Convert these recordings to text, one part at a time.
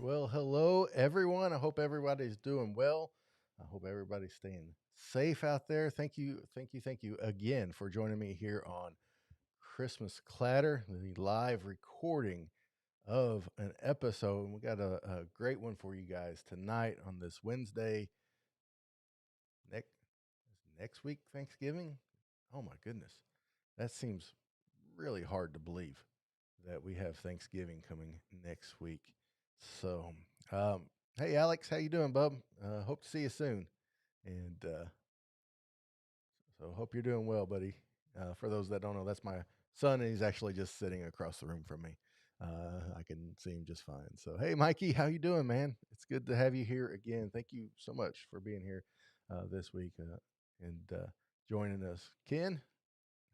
Well, hello everyone. I hope everybody's doing well. I hope everybody's staying safe out there. Thank you again for joining me here on Christmas Clatter, the live recording of an episode. And we got a great one for you guys tonight on this Wednesday. Next next week, Thanksgiving. Oh my goodness, that seems really hard to believe that we have Thanksgiving coming next week. So, um, hey Alex, how you doing, bub? Hope to see you soon, and so hope you're doing well, buddy. For those that don't know, that's my son, and he's actually just sitting across the room from me. I can see him just fine. So, hey, Mikey, how you doing, man? It's good to have you here again. Thank you so much for being here this week and joining us. Ken,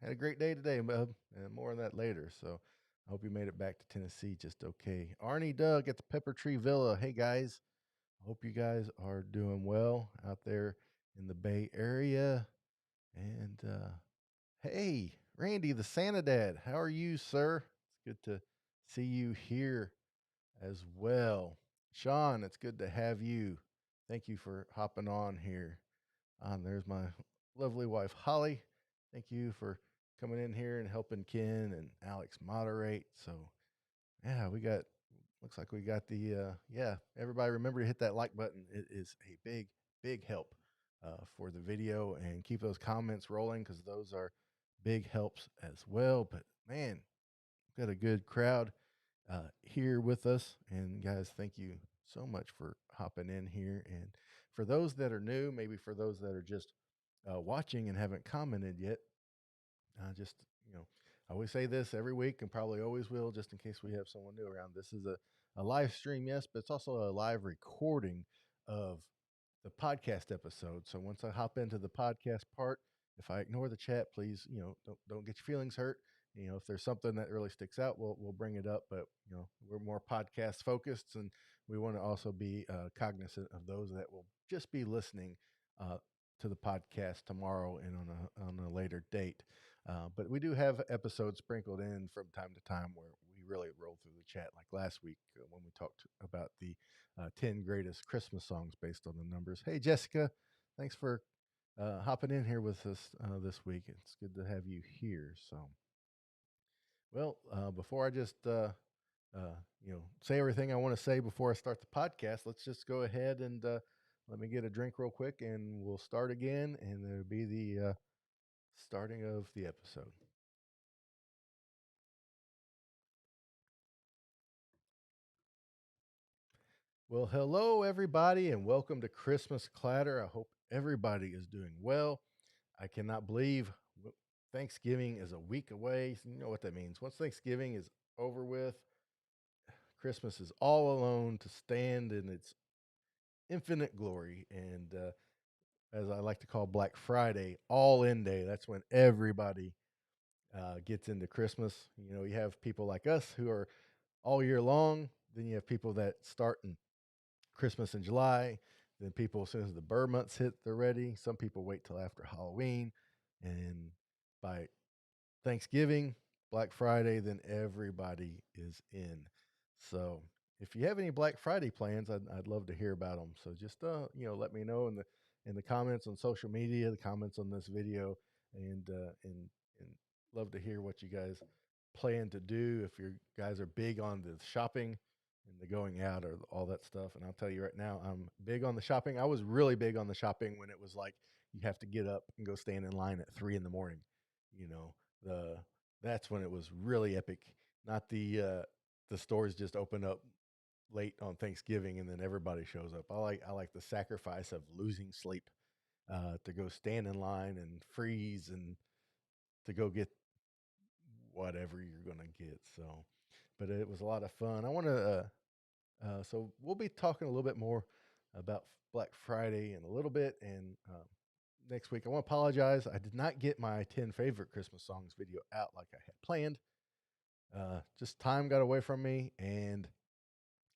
had a great day today, bub, and more on that later. So I hope you made it back to Tennessee just okay. Arnie Doug at the Pepper Tree Villa. Hey guys, I hope you guys are doing well out there in the Bay Area. And hey, Randy, the Santa Dad, how are you, sir? It's good to see you here as well. Sean, it's good to have you. Thank you for hopping on here. There's my lovely wife, Holly. Thank you for coming in here and helping Ken and Alex moderate. So, yeah, looks like we got yeah, everybody remember to hit that like button. It is a big help for the video and keep those comments rolling because those are big helps as well. But man, we've got a good crowd here with us. And guys, thank you so much for hopping in here. And for those that are new, maybe for those that are just watching and haven't commented yet, just, you know, I always say this every week and probably always will, just in case we have someone new around. This is a live stream, yes, but it's also a live recording of the podcast episode. So once I hop into the podcast part, if I ignore the chat, please, don't get your feelings hurt. If there's something that really sticks out, we'll bring it up. But we're more podcast focused, and we want to also be cognizant of those that will just be listening uh, to the podcast tomorrow and on a later date. But we do have episodes sprinkled in from time to time where we really roll through the chat, like last week when we talked about the 10 greatest Christmas songs based on the numbers. Hey, Jessica, thanks for hopping in here with us this week. It's good to have you here. So, well, before I just say everything I want to say before I start the podcast, let's just go ahead and let me get a drink real quick, and we'll start again, and it'll be the starting of the episode. Well, hello, everybody, and welcome to Christmas Clatter. I hope everybody is doing well. I cannot believe Thanksgiving is a week away. You know what that means. Once Thanksgiving is over with, Christmas is all alone to stand in its infinite glory. And as I like to call Black Friday, all in day. That's when everybody gets into Christmas. You have people like us who are all year long. Then you have people that start in Christmas in July. Then people, as soon as the Burr months hit, they're ready. Some people wait till after Halloween. And by Thanksgiving, Black Friday, then everybody is in. So if you have any Black Friday plans, I'd love to hear about them. So just let me know in the comments on social media, the comments on this video, and love to hear what you guys plan to do. If you guys are big on the shopping and the going out or all that stuff, and I'll tell you right now, I'm big on the shopping. I was really big on the shopping when it was like you have to get up and go stand in line at 3 in the morning. You know, the that's when it was really epic. Not the stores just open up late on Thanksgiving and then everybody shows up. I like the sacrifice of losing sleep to go stand in line and freeze and to go get whatever you're gonna get. So, but it was a lot of fun. I want to. So we'll be talking a little bit more about Black Friday in a little bit and next week. I want to apologize. I did not get my 10 favorite Christmas songs video out like I had planned. Just time got away from me, and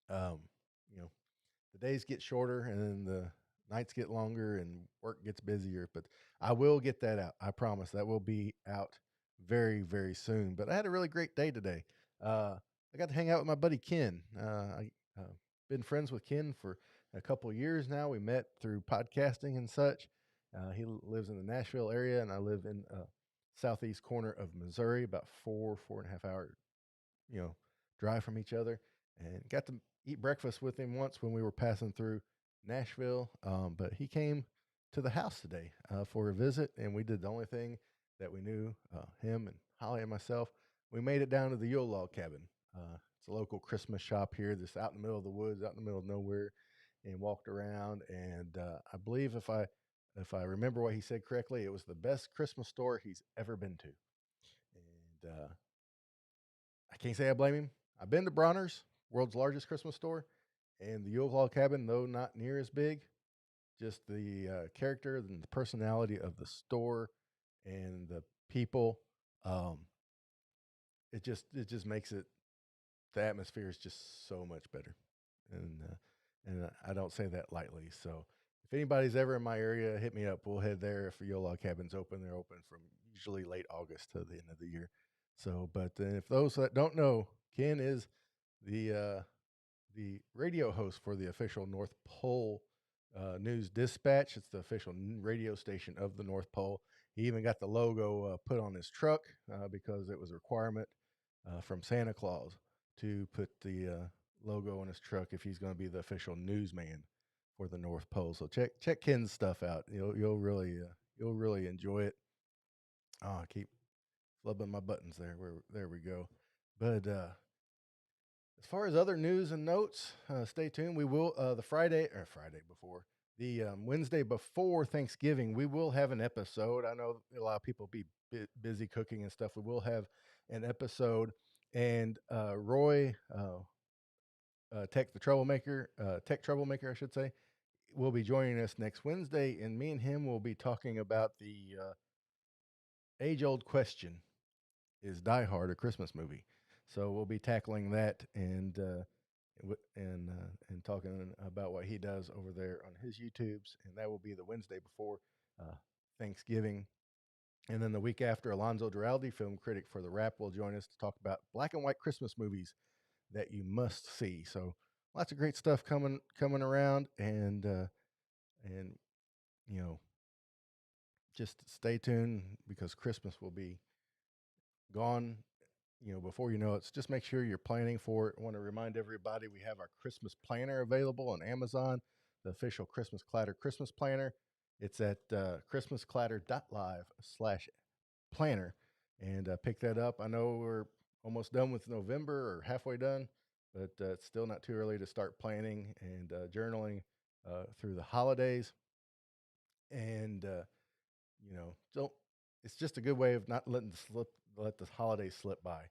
um, you know, the days get shorter, and then the nights get longer, and work gets busier. But I will get that out. I promise that will be out very, very soon. But I had a really great day today. I got to hang out with my buddy Ken. I been friends with Ken for a couple years now. We met through podcasting and such. He lives in the Nashville area, and I live in southeast corner of Missouri, about 4.5 hour, you know, drive from each other. And got to eat breakfast with him once when we were passing through Nashville. But he came to the house today for a visit, and we did the only thing that we knew, him and Holly and myself. We made it down to the Yule Log Cabin. It's a local Christmas shop here, just out in the middle of the woods, out in the middle of nowhere, and walked around. And I believe if I remember what he said correctly, it was the best Christmas store he's ever been to. And I can't say I blame him. I've been to Bronner's, world's largest Christmas store, and the Yule Log Cabin, though not near as big, just the character and the personality of the store and the people. Um, it just makes it, the atmosphere is just so much better, and I don't say that lightly. So if anybody's ever in my area, hit me up. We'll head there. If the Yule Log Cabin's open, they're open from usually late August to the end of the year. So, but if those that don't know, Ken is the the radio host for the official North Pole News Dispatch. It's the official radio station of the North Pole. He even got the logo put on his truck because it was a requirement from Santa Claus to put the logo on his truck if he's going to be the official newsman for the North Pole. So check Ken's stuff out. You'll really enjoy it. Oh, I keep flubbing my buttons there. There we go. But as far as other news and notes, stay tuned. We will the Friday before the Wednesday before Thanksgiving. We will have an episode. I know a lot of people be busy cooking and stuff. We will have an episode, and Roy, Tech Troublemaker, I should say, will be joining us next Wednesday, and me and him will be talking about the age old question: is Die Hard a Christmas movie? So we'll be tackling that and talking about what he does over there on his YouTubes, and that will be the Wednesday before Thanksgiving. And then the week after, Alonzo Duralde, film critic for The Wrap, will join us to talk about black and white Christmas movies that you must see. So lots of great stuff coming around, and you know, just stay tuned because Christmas will be gone, before you know it. So just make sure you're planning for it. I want to remind everybody we have our Christmas planner available on Amazon, the official Christmas Clatter Christmas planner. It's at christmasclatter.live/planner, and pick that up. I know we're almost done with November or halfway done, but it's still not too early to start planning and journaling through the holidays. And don't. It's just a good way of not let the holidays slip by,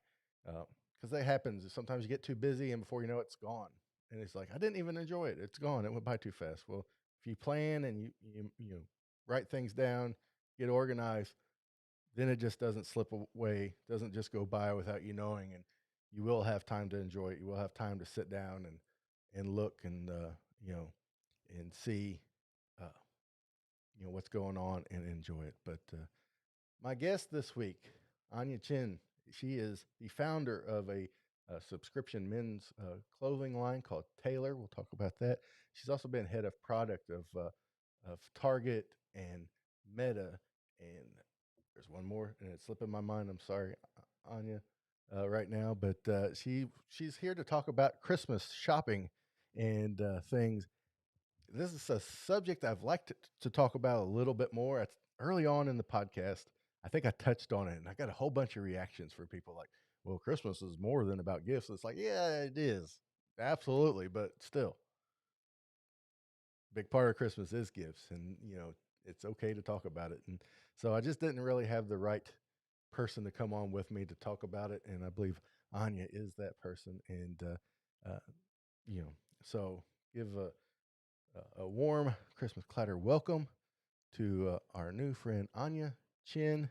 because that happens. Sometimes you get too busy, and before you know it, it's gone. And it's like I didn't even enjoy it. It's gone. It went by too fast. Well, if you plan and you write things down, get organized, then it just doesn't slip away. Doesn't just go by without you knowing, and you will have time to enjoy it. You will have time to sit down and look and and see uh, what's going on and enjoy it. But my guest this week, Anya Cheng, she is the founder of a subscription men's clothing line called Taelor. We'll talk about that. She's also been head of product of Target and Meta, and there's one more, and it's slipping my mind. I'm sorry, Anya, right now, but she's here to talk about Christmas shopping and things. This is a subject I've liked to talk about a little bit more. It's early on in the podcast. I think I touched on it, and I got a whole bunch of reactions from people like, "Well, Christmas is more than about gifts." It's like, yeah, it is, absolutely, but still, big part of Christmas is gifts, and it's okay to talk about it. And so I just didn't really have the right person to come on with me to talk about it, and I believe Anya is that person. And you know, so give a warm Christmas clatter welcome to our new friend Anya Cheng.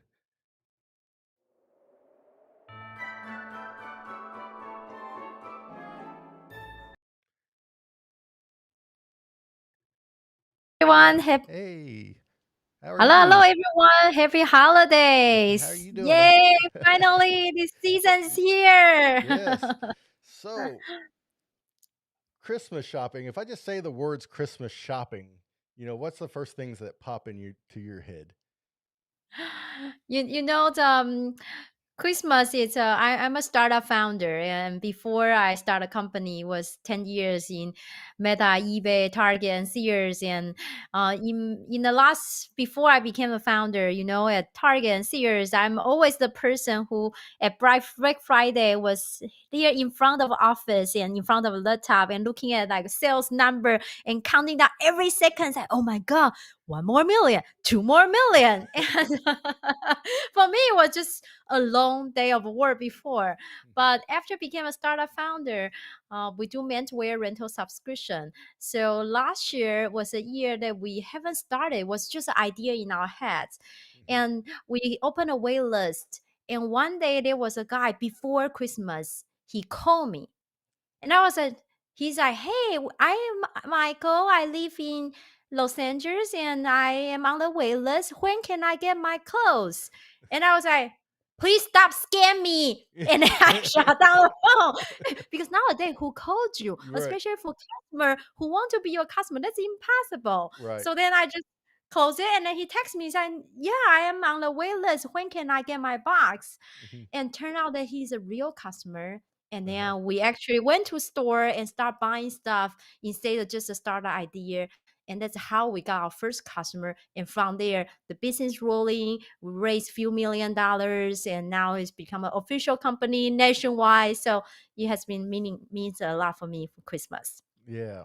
Everyone. Hey, how are Hello, hello, you? everyone. Happy How are holidays. you doing? Yay. Finally, this season is here. Yes. So Christmas shopping, if I just say the words Christmas shopping, what's the first things that pop in your head? You know the Christmas is I'm a startup founder, and before I start a company it was 10 years in Meta, eBay, Target, and Sears. And in the last before I became a founder, at Target and Sears, I'm always the person who at Black Friday was there in front of office and in front of a laptop and looking at like sales number and counting down every second. Like, oh my god, 1 more million, 2 more million. And for me it was just a long day of work before. Mhm, But after became a startup founder, we do menswear rental subscription. So last year was a year that we haven't started. It was just an idea in our heads. mhm. And we opened a wait list. And one day there was a guy before Christmas. He called me and I was like, he's like, hey, I am Michael. I live in Los Angeles and I am on the wait list. When can I get my clothes? And I was like, please stop scam me. And then I shut down the phone. Because nowadays, who called you? Right, Especially for customer who want to be your customer, that's impossible. right. So then I just close it and then he texts me saying, yeah, I am on the wait list. When can I get my box? Mhm. And turned out that he's a real customer. And Uh-huh. then we actually went to store and start buying stuff instead of just a startup idea. And that's how we got our first customer. And from there, the business rolling, we raised few $1 million, and now it's become an official company nationwide. So it has been means a lot for me for Christmas. Yeah.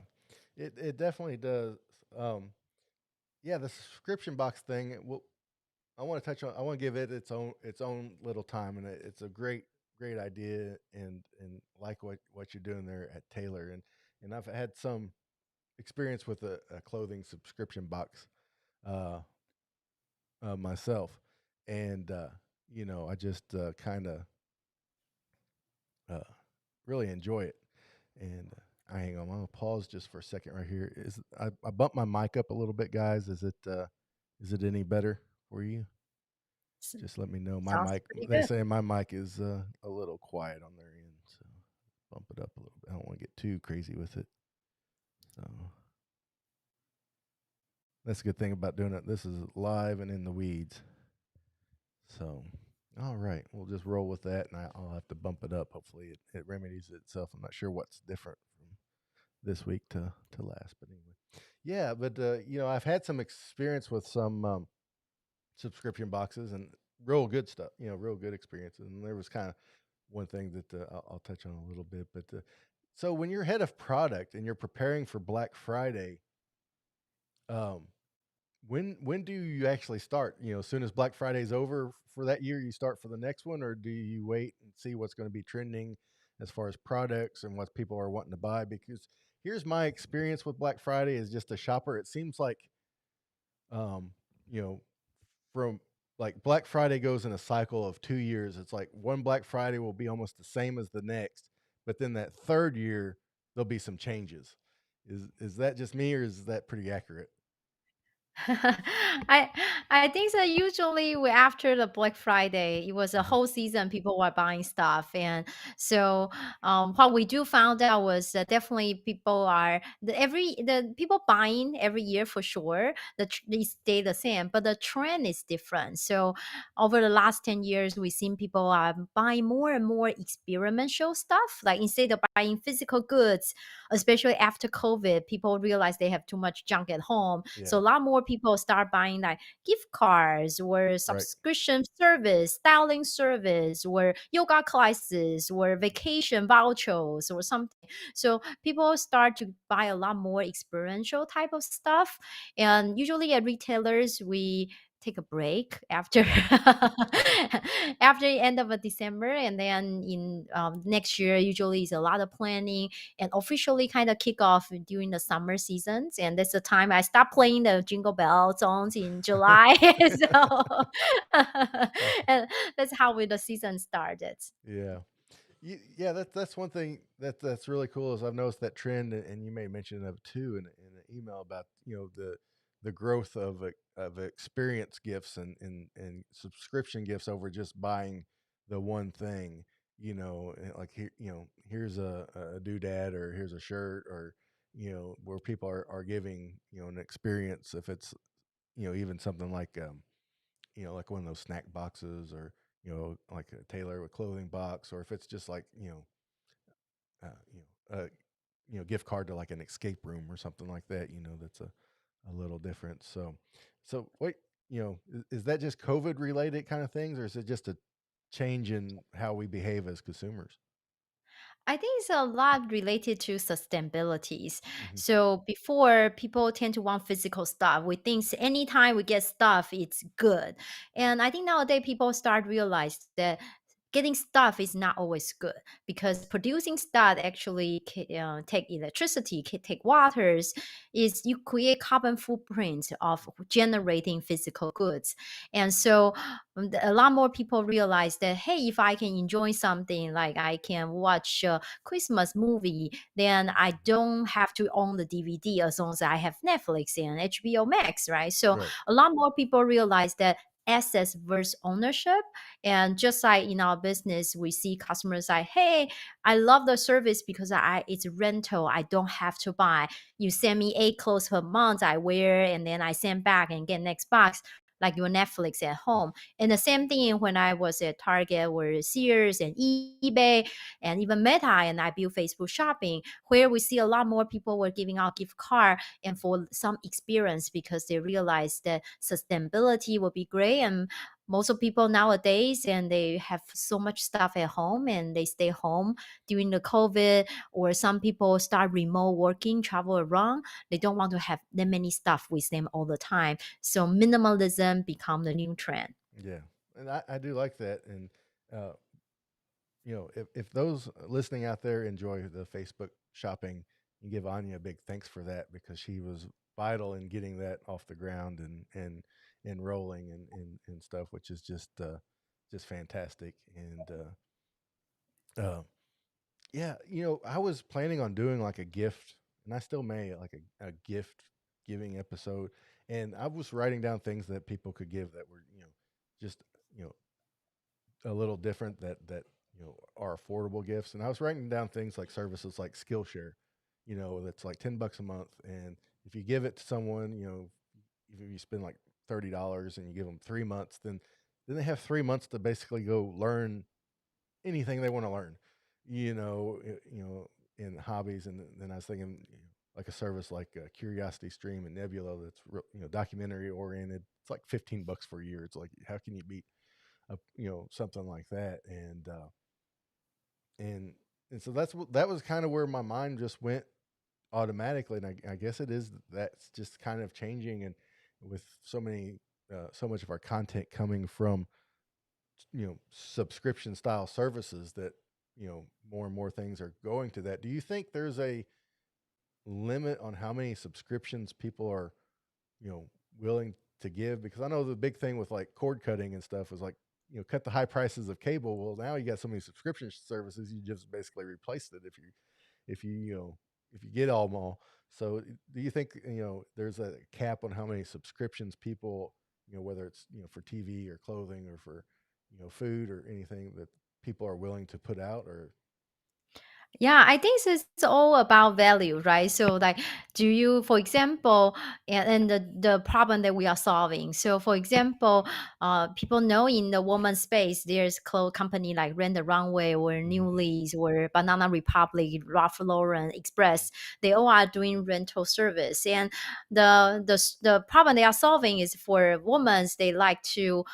It definitely does. Um, yeah, the subscription box thing. Well, I want to touch on. I want to give it its own little time, and it's a great idea, and like what you're doing there at Taylor, and I've had some experience with a clothing subscription box uh, myself, and I just kind of uh, really enjoy it. And I hang on, I'm gonna pause just for a second right here. I bumped my mic up a little bit, guys? Is it any better for you? S- Just let me know. My Sounds mic, pretty they good. say my mic is a little quiet on their end, so bump it up a little bit. I don't want to get too crazy with it. So that's a good thing about doing it. This is live and in the weeds. So, all right, we'll just roll with that, and I'll have to bump it up. Hopefully, it remedies itself. I'm not sure what's different from this week to last, but anyway, yeah. But I've had some experience with some subscription boxes and real good stuff. Real good experiences. And there was kind of one thing that I'll touch on a little bit. But so when you're head of product and you're preparing for Black Friday, um, when do you actually start? As soon as Black Friday's over for that year, you start for the next one, or do you wait and see what's going to be trending as far as products and what people are wanting to buy? Because here's my experience with Black Friday as just a shopper. It seems like, um, you know, from like Black Friday goes in a cycle of 2 years. It's like one Black Friday will be almost the same as the next, but then that third year there'll be some changes. Is that just me, or is that pretty accurate? I I think that usually after the Black Friday, it was a Mhm. whole season people were buying stuff. And so what we do found out was that definitely people are the people buying every year for sure. They stay the same, but the trend is different. So over the last 10 years, we've seen people are buying more and more experimental stuff. Like instead of buying physical goods, especially after COVID, people realize they have too much junk at home. So Yeah, a lot more people start buying like gift cards or right. subscription service, styling service, or yoga classes, or vacation vouchers or something. So people start to buy a lot more experiential type of stuff. And usually at retailers, we take a break after Uh-huh. after the end of December, and then in next year usually is a lot of planning and officially kind of kick off during the summer seasons. And that's the time I stop playing the Jingle Bell songs in July. So and that's how the season started. Yeah. Yeah, that's one thing that's really cool is I've noticed that trend, and you made mention of it too in an email about the growth of experience gifts and subscription gifts over just buying the one thing. like here, here's a doodad, or here's a shirt, or where people are giving an experience. If it's even something like like one of those snack boxes, or like a Taylor with clothing box, or if it's just like uh, you gift card to like an escape room or something like that. That's a little different. So wait, is that just COVID related kind of things, or is it just a change in how we behave as consumers? I think it's a lot related to sustainabilities. Hmm. So before, people tend to want physical stuff. We think anytime we get stuff, it's good. And I think nowadays people start realize that getting stuff is not always good, because producing stuff actually take electricity, take waters. Is you create carbon footprint of generating physical goods. And so a lot more people realize that, hey, if I can enjoy something, like I can watch a Christmas movie, then I don't have to own the DVD, as long as I have Netflix and HBO Max, right? So Right. a lot more people realize that assets versus ownership. And just like in our business, we see customers like, hey, I love the service because it's rental, I don't have to buy. You send me 8 clothes per month, I wear, and then I send back and get next box, like your Netflix at home. And the same thing when I was at Target or Sears and eBay and even Meta, and I built Facebook Shopping, where we see a lot more people were giving out gift card and for some experience, because they realized that sustainability would be great. And most of people nowadays, and they have so much stuff at home and they stay home during the COVID, or some people start remote working, travel around. They don't want to have that many stuff with them all the time. So minimalism become the new trend. Yeah, and I do like that. And uh, if those listening out there enjoy the Facebook shopping, you give Anya a big thanks for that, because she was vital in getting that off the ground and rolling and stuff, which is just fantastic. And yeah, I was planning on doing like a gift, and I still may, like a gift giving episode. And I was writing down things that people could give that were just you know a little different, that are affordable gifts. And I was writing down things like services like Skillshare, that's like $10 a month. And if you give it to someone, if you spend like $30 and you give them 3 months, then they have 3 months to basically go learn anything they want to learn, in hobbies. And then I was thinking, like a service like Curiosity Stream and Nebula, that's documentary oriented. It's like $15 for a year. It's like, how can you beat something like that? And so that was kind of where my mind just went automatically. And I guess it is, that's just kind of changing. And with so much of our content coming from subscription style services, that more and more things are going to that. Do you think there's a limit on how many subscriptions people are you know willing to give? Because I know the big thing with like cord cutting and stuff was like, cut the high prices of cable. Well, now you got so many subscription services, you just basically replaced it if you get all them all. So do you think there's a cap on how many subscriptions people, whether it's for TV or clothing or for food or anything, that people are willing to put out? Or Yeah, I think it's all about value, right? So, like, do you, for example, and the problem that we are solving. So, for example, people know in the woman space, there's clothes company like Rent the Runway or Mhm. New Lease or Banana Republic, Ralph Lauren, Express. They all are doing rental service, and the problem they are solving is for women. They like to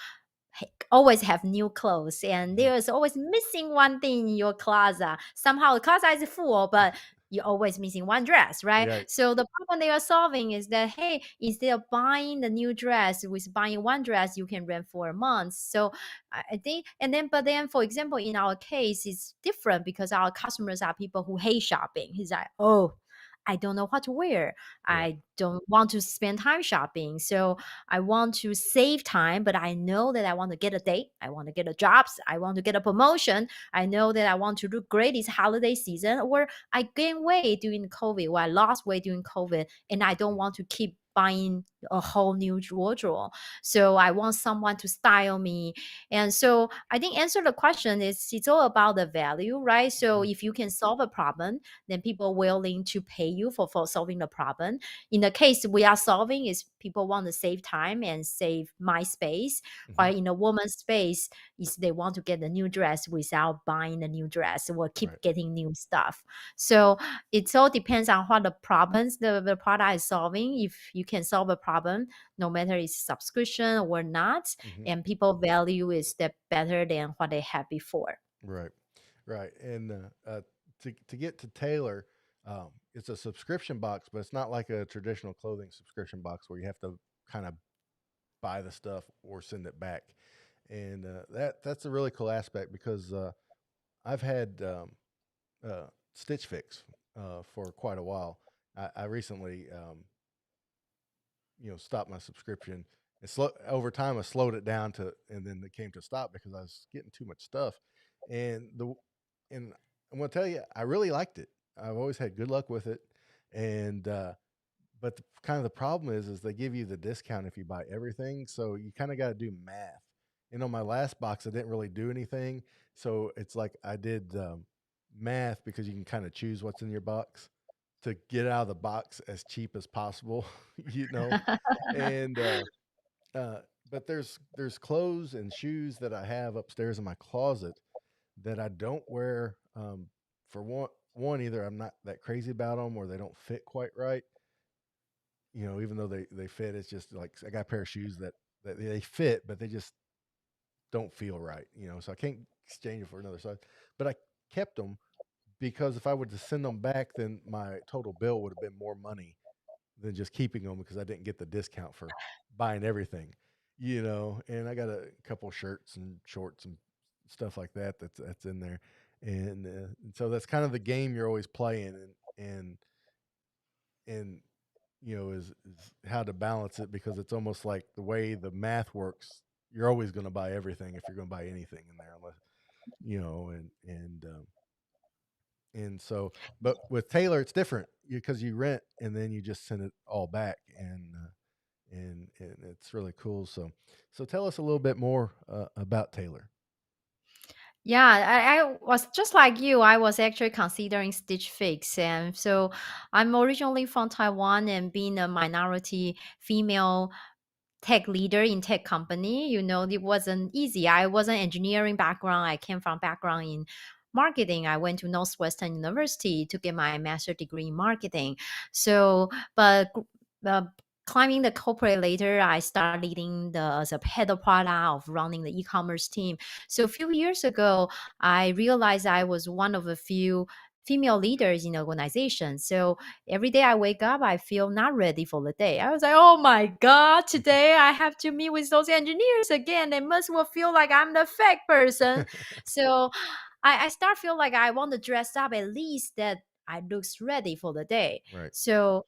always have new clothes, and Mhm. there's always missing one thing in your closet. Somehow the closet is full, but you're always missing one dress, right? Right. So the problem they are solving is that, hey, instead of buying the new dress, with buying one dress you can rent for a month. So I think, and then but then, for example, in our case it's different, because our customers are people who hate shopping. He's like, oh, I don't know what to wear. Right. I don't want to spend time shopping. So I want to save time, but I know that I want to get a date. I want to get a job. I want to get a promotion. I know that I want to look great this holiday season, or I gained weight during COVID, or I lost weight during COVID, and I don't want to keep buying a whole new wardrobe. So I want someone to style me. And so I think answer the question is it's all about the value, right? So Mhm. if you can solve a problem, then people willing to pay you for solving the problem. In the case we are solving is people want to save time and save my space, Mhm. while in a woman's space is they want to get a new dress without buying a new dress or keep Right. getting new stuff. So it all depends on what the problems the product is solving. If you can solve a problem, no matter it's subscription or not, Mhm. and people value is that better than what they had before. Right. Right. And to get to Taylor, it's a subscription box, but it's not like a traditional clothing subscription box where you have to kind of buy the stuff or send it back. And that's a really cool aspect because I've had Stitch Fix for quite a while. I recently stopped my subscription. And over time I slowed it down to, and then it came to stop because I was getting too much stuff. And and I'm gonna tell you, I really liked it. I've always had good luck with it. And but kind of the problem is they give you the discount if you buy everything, so you kind of got to do math. And on my last box I didn't really do anything, so it's like I did math because you can kind of choose what's in your box to get out of the box as cheap as possible, you know. And uh, but there's clothes and shoes that I have upstairs in my closet that I don't wear. For one, either I'm not that crazy about them, or they don't fit quite right. Even though they fit, it's just like I got a pair of shoes that they fit, but they just don't feel right. So I can't exchange it for another size. But I kept them because if I were to send them back, then my total bill would have been more money than just keeping them because I didn't get the discount for buying everything. And I got a couple shirts and shorts and stuff like that that's in there. And so that's kind of the game you're always playing, and is how to balance it, because it's almost like the way the math works. You're always going to buy everything if you're going to buy anything in there, unless and so, but with Taylor, it's different because you rent and then you just send it all back, and it's really cool. So tell us a little bit more about Taylor. Yeah, I was just like you. I was actually considering Stitch Fix. And so I'm originally from Taiwan, and being a minority female tech leader in tech company, it wasn't easy. I was an engineering background. I came from background in marketing. I went to Northwestern University to get my master degree in marketing. So, but uh, climbing the corporate later, I started leading as a head of product of running the e-commerce team. So a few years ago, I realized I was one of a few female leaders in the organization. So every day I wake up, I feel not ready for the day. I was like, oh my God, today I have to meet with those engineers again. They must will feel like I'm the fake person. So I start feel like I want to dress up at least that I looks ready for the day. Right. So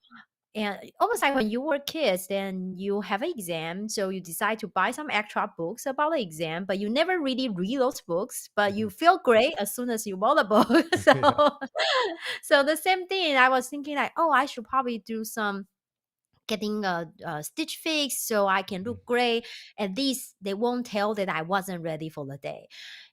and almost like when you were kids, then you have an exam, so you decide to buy some extra books about the exam, but you never really read those books, but Hmm. you feel great as soon as you bought the book. Yeah. So the same thing, I was thinking like, oh, I should probably do some getting a stitch fix so I can Hmm. look great. At least they won't tell that I wasn't ready for the day.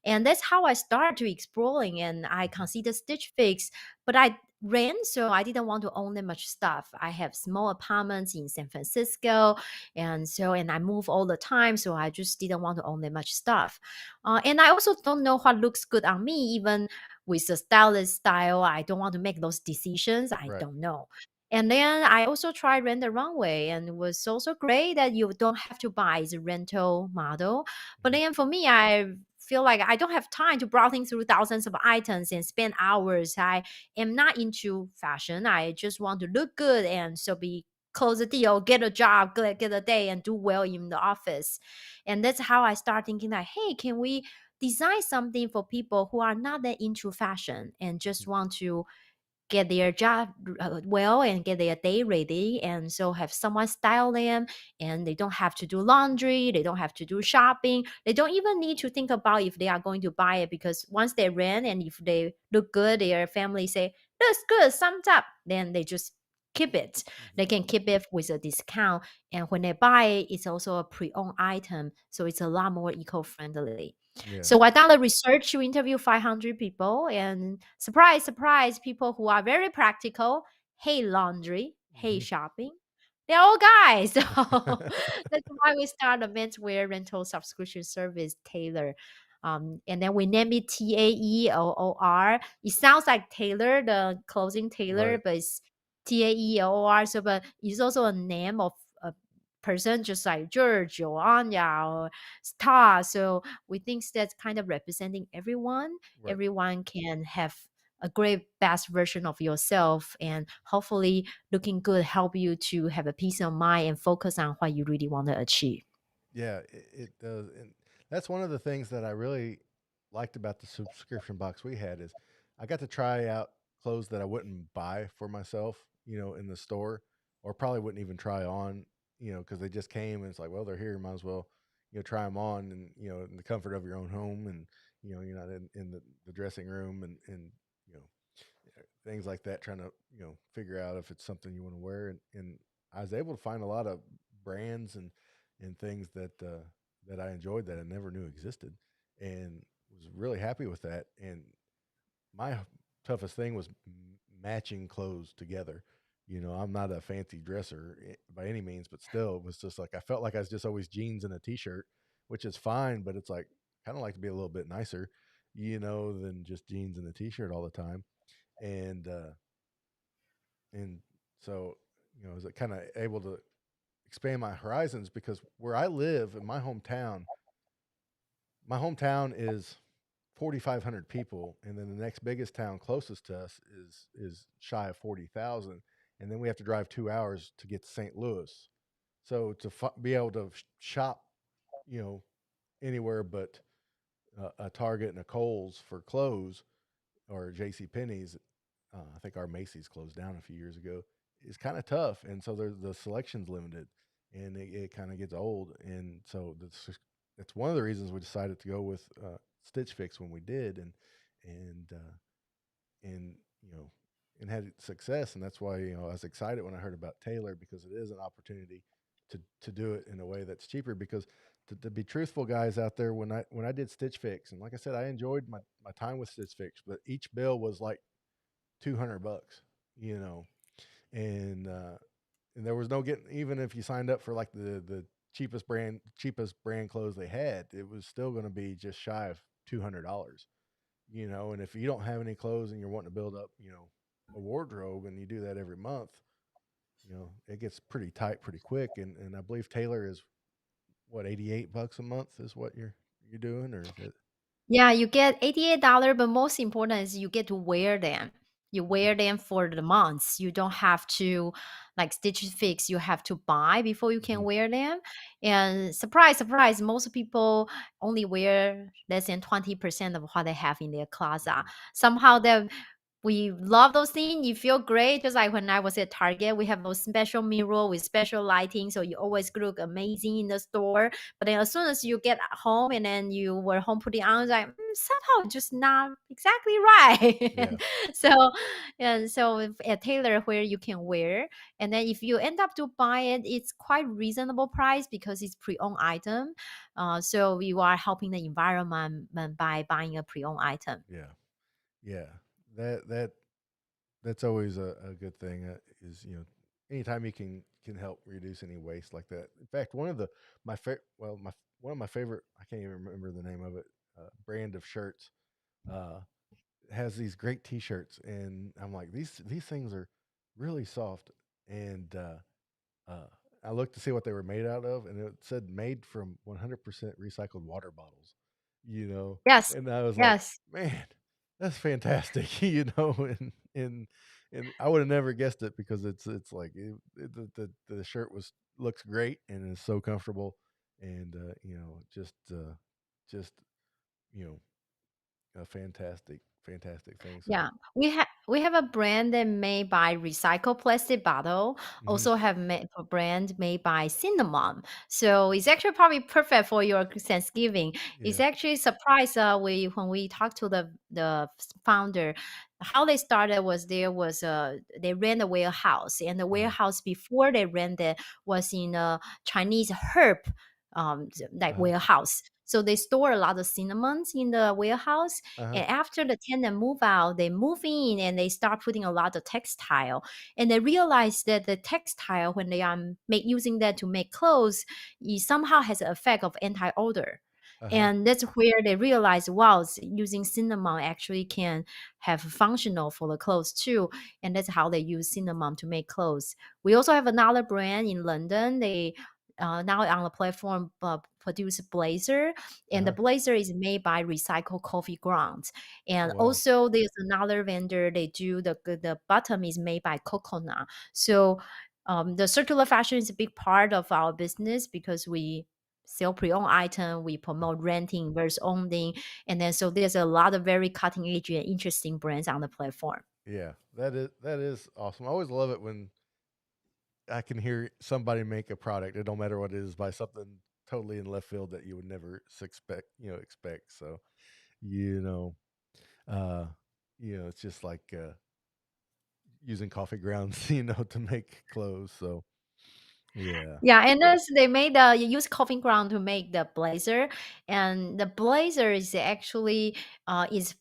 And that's how I started to exploring, and I Hmm. considered stitch fix, but I ran, so I didn't want to own that much stuff. I have small apartments in San Francisco, and I move all the time, so I just didn't want to own that much stuff. And I also don't know what looks good on me, even with the stylist style. I don't want to make those decisions. I Right. don't know. And then I also tried Rent the Runway, and it was also great that you don't have to buy the rental model. But Hmm. then for me, I feel like I don't have time to browsing through thousands of items and spend hours. I am not into fashion. I just want to look good, and so be close a deal, get a job, get a day, and do well in the office. And that's how I start thinking like, hey, can we design something for people who are not that into fashion and just want to get their job well and get their day ready, and so have someone style them, and they don't have to do laundry, they don't have to do shopping, they don't even need to think about if they are going to buy it, because once they rent and if they look good, their family say looks good, thumbs up, then they just keep it. They Hmm. can keep it with a discount. And when they buy it, it's also a pre-owned item. So it's a lot more eco-friendly. Yeah. So I done the research to interview 500 people, and surprise, surprise, people who are very practical, hate laundry, hate Hmm. shopping. They're all guys. So that's why we started a menswear rental subscription service, Taylor. And then we name it Taeoor. It sounds like Taylor, the clothing Taylor, Right. but it's Taeoor. So, but it's also a name of a person, just like George or Anya or Star. So we think that's kind of representing everyone. Right. Everyone can have a great best version of yourself, and hopefully looking good help you to have a peace of mind and focus on what you really want to achieve. Yeah, it does, and that's one of the things that I really liked about the subscription box we had is I got to try out clothes that I wouldn't buy for myself, in the store, or probably wouldn't even try on, because they just came and it's like, well, they're here, might as well, try them on, and in the comfort of your own home, and you're not in the dressing room, and you know things like that, trying to figure out if it's something you want to wear, and I was able to find a lot of brands and things that I enjoyed that I never knew existed, and was really happy with that. And my toughest thing was matching clothes together. I'm not a fancy dresser by any means, but still, it was just like I felt like I was just always jeans and a t-shirt, which is fine, but it's like kind of like to be a little bit nicer, than just jeans and a t-shirt all the time. And uh and so I was kind of able to expand my horizons because where I live in my hometown is 4,500 people, and then the next biggest town closest to us is shy of 40,000, and then we have to drive 2 hours to get to St. Louis. So to be able to shop, you know, anywhere but a Target and a Kohl's for clothes, or J.C. Penney's, I think our Macy's closed down a few years ago, is kind of tough, and so the selection's limited, and it kind of gets old, and so that's one of the reasons we decided to go with Stitch Fix when we did, and uh, and and had success, and that's why I was excited when I heard about Taylor, because it is an opportunity to do it in a way that's cheaper. Because to be truthful, guys out there, when I did Stitch Fix, and like I said, I enjoyed my time with Stitch Fix, but each bill was like $200, you know, and and there was no getting, even if you signed up for like the cheapest brand clothes they had, it was still going to be just shy of $200. And if you don't have any clothes and you're wanting to build up, a wardrobe, and you do that every month, it gets pretty tight pretty quick. And I believe Taylor is what, $88 a month is what you're doing, or is it? Yeah, you get $88, but most important is you get to wear them. You wear Okay. them for the months. You don't have to, like Stitch Fix, you have to buy before you can Hmm. wear them. And surprise, surprise, most people only wear less than 20% of what they have in their closet. Hmm. Somehow we love those things. You feel great. Just like when I was at Target, we have those special mirror with special lighting. So you always look amazing in the store. But then as soon as you get home and then you were home putting on, it's like somehow just not exactly Yeah. right. so at Taylor where you can wear, and then if you end up to buy it, it's quite reasonable price because it's pre-owned item. So you are helping the environment by buying a pre-owned item. Yeah. Yeah. That's always a good thing, is anytime you can help reduce any waste like that. In fact, one of the my fa- well my one of my favorite, I can't even remember the name of it, brand of shirts, uh has these great t-shirts, and I'm like, these things are really soft, and uh I looked to see what they were made out of, and it said made from 100% recycled water bottles, you know, Yes. and I was like, Yes. man, that's fantastic, and I would have never guessed it, because it's like the shirt looks great and is so comfortable, and just you know a fantastic thing. So Yeah, we have. we have a brand that made by recycled plastic bottle. Hmm. Also have a brand made by cinnamon. So it's actually probably perfect for your Thanksgiving. It's Yeah. actually surprised we when we talked to the founder. How they started was they ran a warehouse, and the Uh-huh. warehouse before they ran it was in a Chinese herb like Uh-huh. warehouse. So they store a lot of cinnamons in the warehouse, Uh-huh. and after the tenant move out, they move in and they start putting a lot of textile. And they realize that the textile, when they are using that to make clothes, it somehow has an effect of anti-odor. Uh-huh. And that's where they realize, wow, using cinnamon actually can have functional for the clothes too. And that's how they use cinnamon to make clothes. We also have another brand in London. They now on the platform produce blazer, and the Uh-huh. blazer is made by recycled coffee grounds. Oh, And wow. also there's another vendor, they do the bottom is made by coconut. So the circular fashion is a big part of our business because we sell pre-owned item, we promote renting versus owning, and then so there's a lot of very cutting edge and interesting brands on the platform. Yeah, that is awesome. I always love it when I can hear somebody make a product. It don't matter what it is by something totally in left field that you would never expect. So you know, uh, it's just like using coffee grounds, to make clothes. So yeah. Yeah, and as they made the you use coffee ground to make the blazer, and the blazer is actually is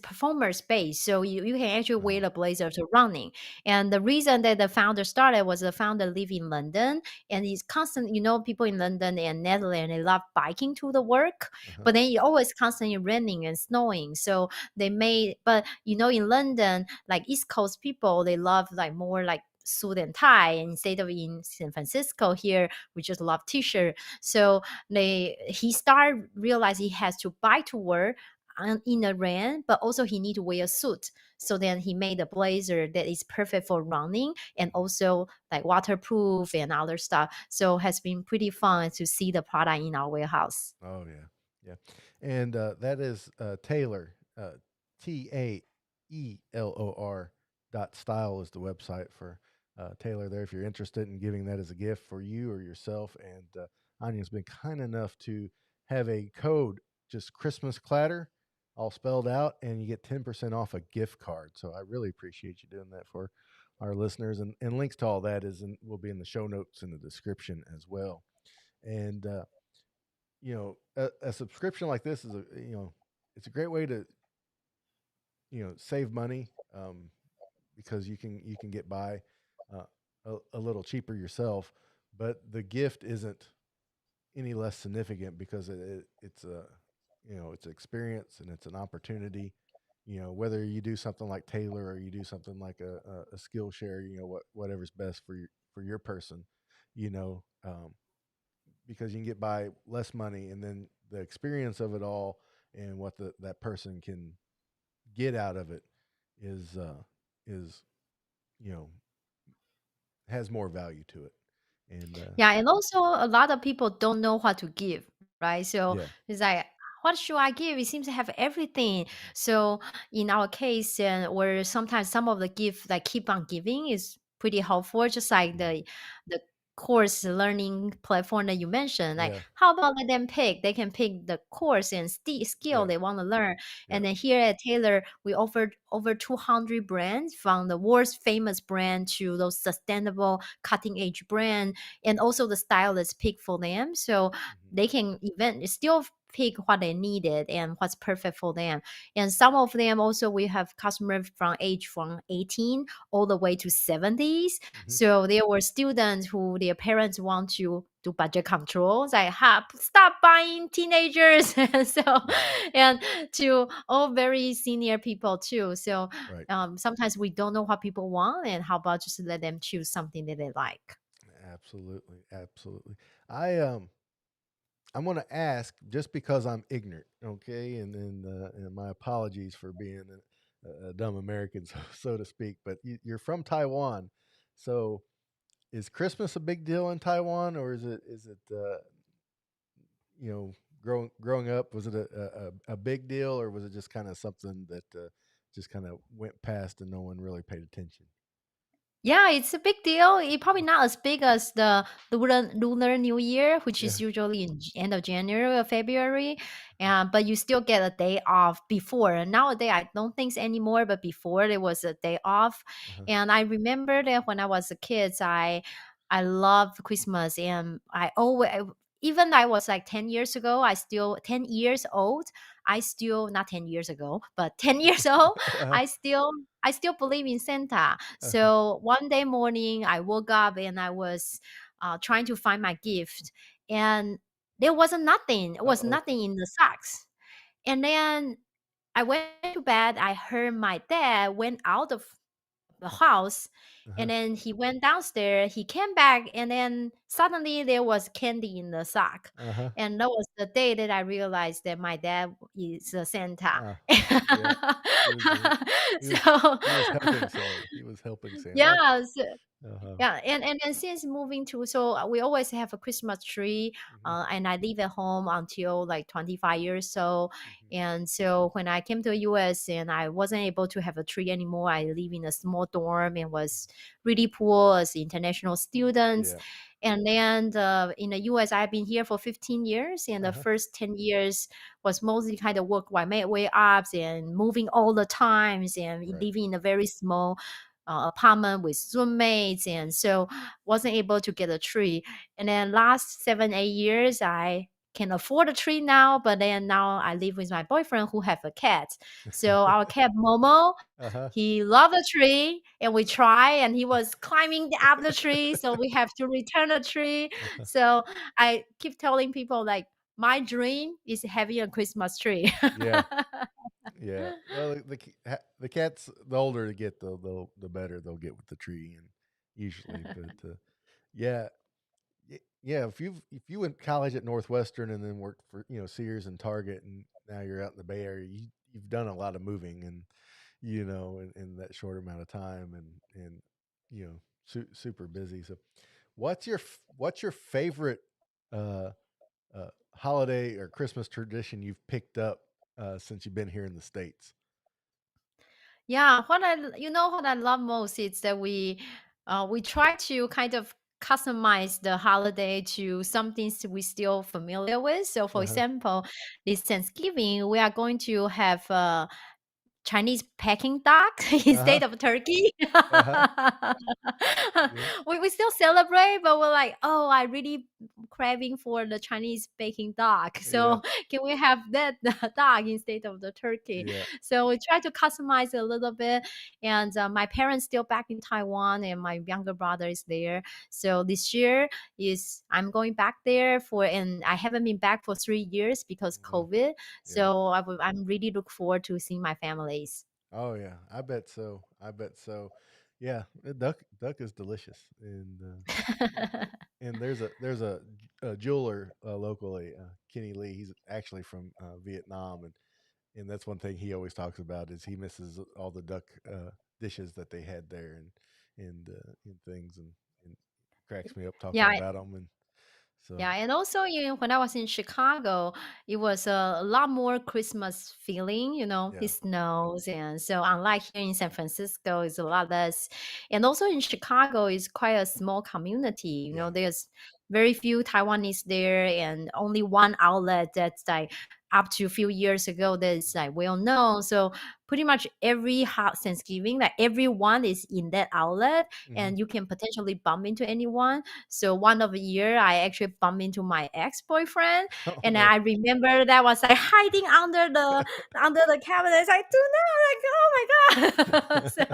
performance based, so you can actually wear Uh-huh. the blazer to running. And the reason that the founder started was the founder live in London, and he's constant. People in London and Netherlands they love biking to the work, Uh-huh. but then it always constantly raining and snowing. So they made, but in London, like East Coast people, they love like more like suit and tie, and instead of in San Francisco here we just love t-shirt. So he started realize he has to buy to work in the rain, but also he need to wear a suit. So then he made a blazer that is perfect for running and also like waterproof and other stuff. So has been pretty fun to see the product in our warehouse. Oh yeah, yeah, and that is Taylor, Taelor .style is the website for Taylor. There, if you're interested in giving that as a gift for you or yourself, and Anya's been kind enough to have a code, just Christmas Clatter, all spelled out, and you get 10% off a gift card. So I really appreciate you doing that for our listeners, and links to all that will be in the show notes in the description as well. And a subscription like this is it's a great way to save money, because you can get by uh, a little cheaper yourself, but the gift isn't any less significant because it's a it's an experience and it's an opportunity. Whether you do something like Taylor or you do something like a skill share, whatever's best for your person, you know. Because you can get by less money, and then the experience of it all and what that person can get out of it is you know has more value to it. And Yeah, and also a lot of people don't know what to give, right? So yeah. it's like, what should I give? It seems to have everything. Mhm. So in our case, and where sometimes some of the gift like keep on giving is pretty helpful, just like Mhm. the course learning platform that you mentioned. Like, Yeah. how about let them pick? They can pick the course and skill Yeah. they want to learn. Yeah. And then here at Taylor, we offered over 200 brands from the world's famous brand to those sustainable cutting edge brand, and also the stylist pick for them, so Mhm. they can even still pick what they needed and what's perfect for them. And some of them also, we have customers from age from 18 all the way to 70s. Mhm. So there were students who their parents want to do budget controls, like stop buying teenagers. And so Mhm. and to all very senior people too. So Right. sometimes we don't know what people want, and how about just let them choose something that they like. Absolutely. Absolutely. I'm going to ask just because I'm ignorant, okay? And my apologies for being a dumb American, so to speak. But you're from Taiwan, so is Christmas a big deal in Taiwan, or is it you know growing up, was it a big deal, or was it just kind of something that just kind of went past and no one really paid attention. Yeah, it's a big deal. It probably not as big as the Lunar New Year, which Yeah. is usually in end of January or February. But you still get a day off before. Nowadays, I don't think anymore, but before there was a day off. Uh-huh. And I remember that when I was a kid, I loved Christmas, and I always. Even I was like 10 years ago, I still 10 years old. I still not 10 years ago, but 10 years old, Uh-huh. I still believe in Santa. Uh-huh. So one day morning, I woke up and I was trying to find my gift, and there wasn't nothing. It was Uh-oh. nothing in the socks. And then I went to bed. I heard my dad went out of the house, Uh-huh. and then he went downstairs. He came back, and then suddenly there was candy in the sock. Uh-huh. And that was the day that I realized that my dad is a Santa. Uh, yeah. He was he was So he was helping Santa. He was helping Santa. yeah, Uh-huh. yeah, and then since moving to, so we always have a Christmas tree, Mhm. and I live at home until like 25 years old. Mhm. And so when I came to the US and I wasn't able to have a tree anymore, I live in a small dorm and was really poor as international students. Yeah. And then in the US, I've been here for 15 years, and the Uh-huh. first 10 years was mostly kind of work my way up and moving all the times and Right. living in a very small apartment with roommates, and so wasn't able to get a tree. And then last 7 8 years, I can afford a tree now, but then now I live with my boyfriend who have a cat. So our cat Momo, Uh-huh. he loved the tree, and we try, and he was climbing up the tree, so we have to return the tree. Uh-huh. So I keep telling people like my dream is having a Christmas tree. Yeah. Yeah. Well, the cats, the older they get, the better they'll get with the tree, and usually, but yeah, yeah. If you went to college at Northwestern and then worked for Sears and Target, and now you're out in the Bay Area, you've done a lot of moving, and in that short amount of time, and super busy. So, what's your favorite uh, holiday or Christmas tradition you've picked up since you've been here in the States? Yeah, what I love most is that we try to kind of customize the holiday to some things we still familiar with. So, for Uh-huh. example, this Thanksgiving we are going to have Chinese Peking duck Uh-huh. instead of turkey. Uh-huh. Yeah. We still celebrate, but we're like, oh, I really craving for the Chinese baking duck. Yeah. So can we have that duck instead of the turkey? Yeah. So we try to customize it a little bit. And my parents still back in Taiwan, and my younger brother is there. So this year is I'm going back there and I haven't been back for 3 years because Wow. COVID. Yeah. So I'm really look forward to seeing my families. Oh yeah. I bet so. I bet so. Yeah. Duck is delicious, and there's a jeweler locally, Kenny Lee. He's actually from Vietnam, and that's one thing he always talks about is he misses all the duck dishes that they had there, and things, and cracks me up talking Yeah, about them, and so yeah, and also when I was in Chicago, it was a lot more Christmas feeling. yeah. It snows, and so unlike here in San Francisco, it's a lot less. And also in Chicago, it's quite a small community. Yeah. There's very few Taiwanese there, and only one outlet that's like up to a few years ago that's like well known. So pretty much every hot Thanksgiving, like everyone is in that outlet, Hmm. and you can potentially bump into anyone. So one of the year, I actually bumped into my ex-boyfriend, Oh and no. I remember that was like hiding under the cabinet. It's like, do not, like, oh my god. So,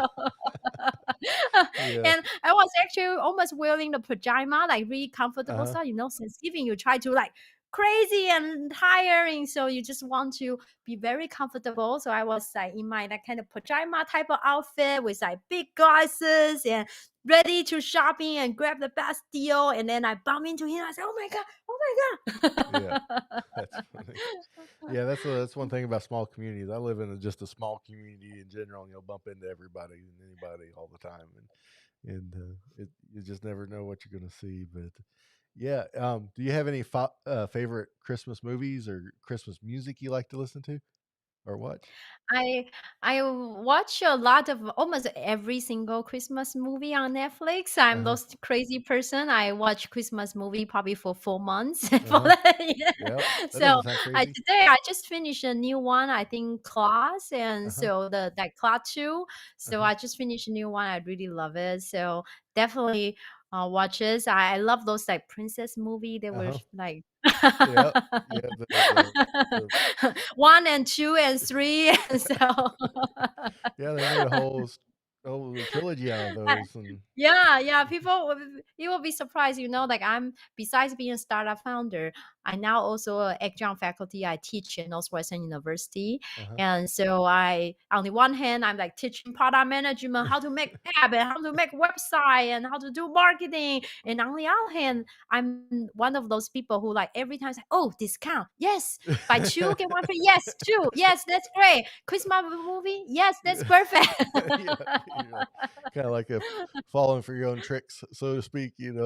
Yeah. and I was actually almost wearing the pajama, like really comfortable Uh-huh. stuff. Thanksgiving you try to like crazy and tiring, so you just want to be very comfortable. So I was like in my that kind of pajama type of outfit with like big glasses and ready to shopping and grab the best deal. And then I bump into him. I said, "Oh my god! Yeah. Oh my god!" That's funny. Yeah, that's one thing about small communities. I live in just a small community in general, and you'll bump into everybody and anybody all the time, and you just never know what you're going to see. But yeah, do you have any favorite Christmas movies or Christmas music you like to listen to, or watch? I I watch a lot of almost every single Christmas movie on Netflix. I'm Uh-huh. those crazy person. I watch Christmas movie probably for 4 months. For Uh-huh. that, yeah. Yep. That So doesn't sound crazy. today I just finished a new one. I think Class, and Uh-huh. so the that Class 2. So Uh-huh. I just finished a new one. I really love it. So definitely watches. I love those like princess movie. They were Uh-huh. like Yep. Yeah, the 1 and 2 and 3, and so yeah, they made a whole trilogy out of I those and yeah, yeah, people will you will be surprised, like, I'm besides being a startup founder, I now also a Ecamm faculty. I teach in Northwestern University, uh-huh. and so I on the one hand, I'm, like, teaching product management, how to make app, and how to make website, and how to do marketing, and on the other hand, I'm one of those people who, like, every time say, "Oh, discount. Yes, buy 2, get 1 free. Yes, 2. Yes, that's great. Christmas movie. Yes, that's perfect." Yeah, you're like kinda like a falling for your own tricks, so to speak, I so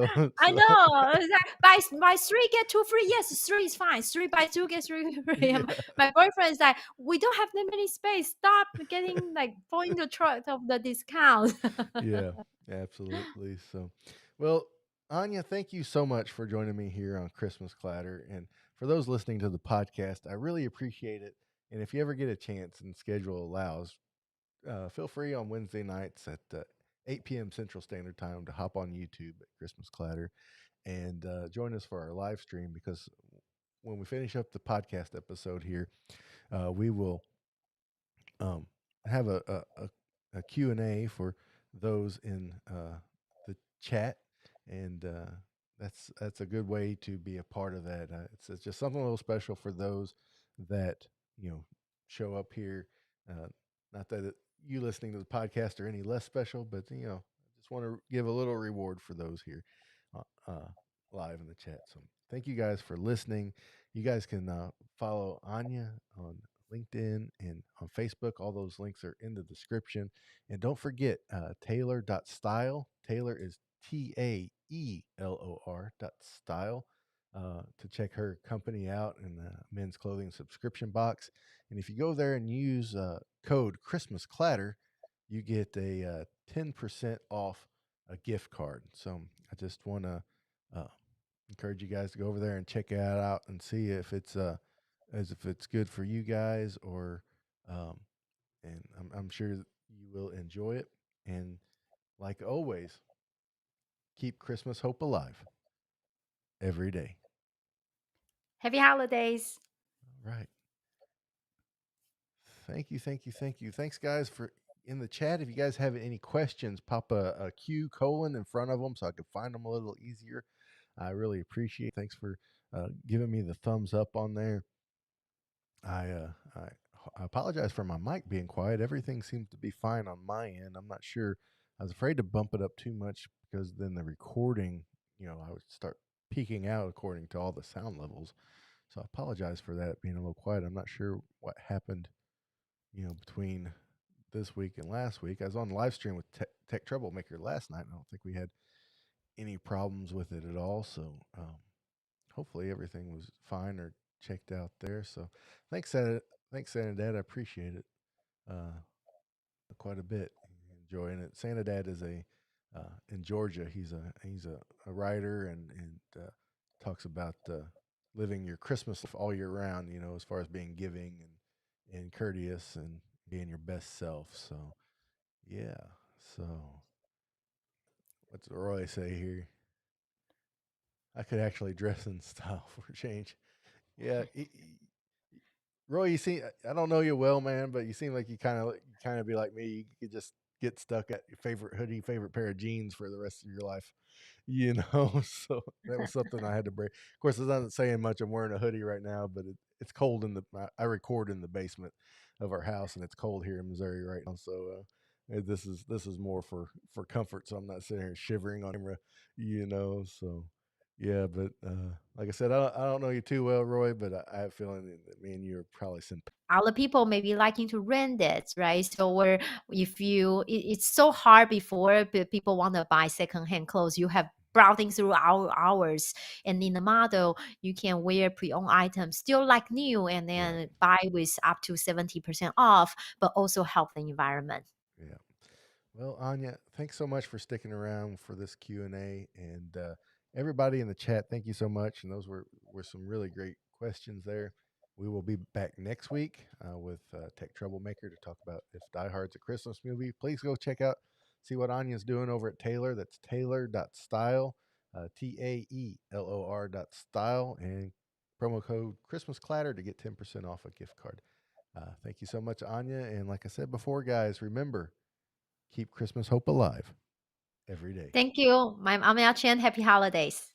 know. It's like, buy 3, get 2 free. Yes, 3 is fine. 3 buy 2, get 3 free. yeah. And my boyfriend is like, we don't have that many space. Stop getting like pulling the truck of the discount. Yeah, absolutely. So, well, Anya, thank you so much for joining me here on Christmas Clatter. And for those listening to the podcast, I really appreciate it. And if you ever get a chance and schedule allows, feel free on Wednesday nights at 8 p.m. Central Standard Time to hop on YouTube at Christmas Clatter and join us for our live stream because when we finish up the podcast episode here, we will um, have a Q&A for those in the chat, and that's a good way to be a part of that. It's just something a little special for those that show up here. Uh, Not that you listening to the podcast are any less special, but I just want to give a little reward for those here live in the chat. So thank you guys for listening. You guys can follow Anya on LinkedIn and on Facebook. All those links are in the description. And don't forget Taelor.style. Taylor is Taelor.style to check her company out in the men's clothing subscription box. And if you go there and use code Christmas Clatter, you get a 10% off a gift card. So I just want to uh, encourage you guys to go over there and check it out and see if it's as if it's good for you guys or um, and I'm sure that you will enjoy it. And like always, keep Christmas hope alive every day. Happy holidays. All right. Thank you, thank you, thank you. Thanks, guys, for in the chat. If you guys have any questions, pop a Q colon in front of them so I can find them a little easier. I really appreciate. Thanks for giving me the thumbs up on there. I, uh, I I apologize for my mic being quiet. Everything seems to be fine on my end. I'm not sure. I was afraid to bump it up too much because then the recording, I would start peaking out according to all the sound levels. So I apologize for that being a little quiet. I'm not sure what happened, between this week and last week. I was on live stream with Tech Troublemaker last night. I don't think we had any problems with it at all. So hopefully everything was fine or checked out there. So thanks, thanks, Santa Dad. I appreciate it quite a bit. Enjoying it. Santa Dad is a in Georgia. He's a writer and talks about living your Christmas life all year round. As far as being giving and courteous and being your best self. So yeah. So what's Roy say here? I could actually dress in style for a change. Yeah, Roy, you seem I don't know you well, man, but you seem like you kind of be like me. You could just get stuck at your favorite hoodie, favorite pair of jeans for the rest of your life. So that was something I had to break. Of course, it doesn't saying much. I'm wearing a hoodie right now, but it's cold in the. I record in the basement of our house, and it's cold here in Missouri right now. So this is more for comfort. So I'm not sitting here shivering on camera. So yeah, but like I said, I don't know you too well, Roy, but I have a feeling that me and you are probably some. Other people may be liking to rent it, right? So where if you it's so hard before people want to buy secondhand clothes, you have browsing through our hours. And in the model, you can wear pre-owned items still like new, and Right. then buy with up to 70% off, but also help the environment. Yeah. Well, Anya, thanks so much for sticking around for this Q&A. And everybody in the chat, thank you so much. And those were some really great questions there. We will be back next week with Tech Troublemaker to talk about if Die Hard's a Christmas movie. Please go check out, see what Anya's doing over at Taelor. That's taelor.style, Taelor.style, and promo code Christmas Clatter to get 10% off a gift card. Thank you so much, Anya. And like I said before, guys, remember, keep Christmas hope alive every day. Thank you. I'm Anya Chen. Happy holidays.